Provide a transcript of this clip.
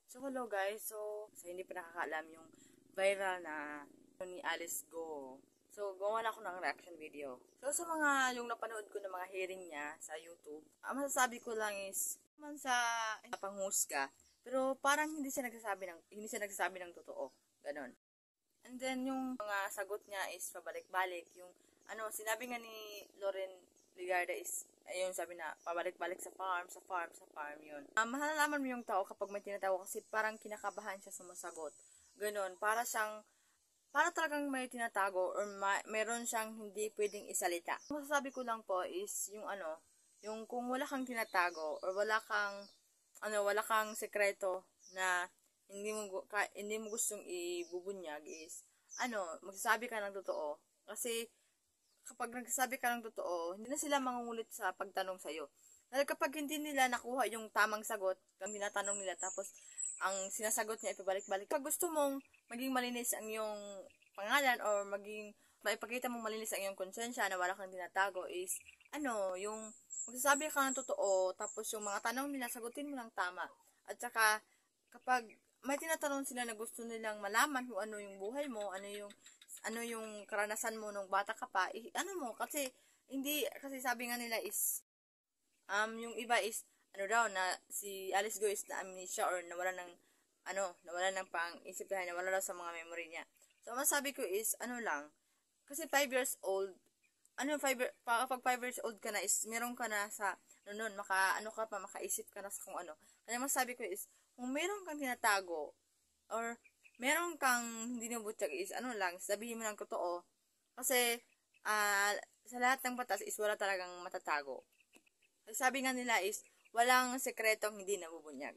So hello guys, so hindi pa nakakaalam yung viral na ni Alice Go. So gawa na ako ng reaction video. So sa mga yung napanood ko ng mga hearing niya sa YouTube, ang masasabi ko lang is man sa panghusga, pero parang hindi siya nagsasabi ng totoo. Ganon. And then yung mga sagot niya is pabalik-balik. Yung sinabi nga ni Loren Ligarda is ayun, sabi na pabalik-balik sa farm yun. Malalaman mo yung tao kapag may tinatawag kasi parang kinakabahan siya sumasagot. Ganon, para talagang may tinatago or meron siyang hindi pwedeng isalita. Masasabi ko lang po is yung kung wala kang tinatago or wala kang sekreto na hindi mo gustong ibubunyag is magsasabi ka ng totoo. Kasi kapag nagsasabi ka ng totoo, hindi na sila mangungulit sa pagtanong sa'yo. Dahil kapag hindi nila nakuha yung tamang sagot, ang tinatanong nila, tapos ang sinasagot niya ipabalik-balik. Kapag gusto mong maging malinis ang iyong pangalan or maipakita mong malinis ang iyong konsensya na wala kang tinatago is, yung magsasabi ka ng totoo, tapos yung mga tanong nila, sagutin mo lang tama. At saka, kapag may tinatanong sila na gusto nilang malaman kung ano yung buhay mo, ano yung karanasan mo nung bata ka pa, kasi sabi nga nila is, yung iba is, na si Alice Go is na amnesia or nawala ng pang-isip niya, nawala daw sa mga memory niya. So, masabi ko is, kasi 5 years old, kapag 5 years old ka na is, meron ka na sa, makaisip ka na sa kung ano. Kaya masabi ko is, kung meron kang tinatago, or meron kang hindi nabutyag is sabihin mo ng totoo. Kasi sa lahat ng batas is wala talagang matatago. Sabi nga nila is walang sekretong hindi nabubunyag.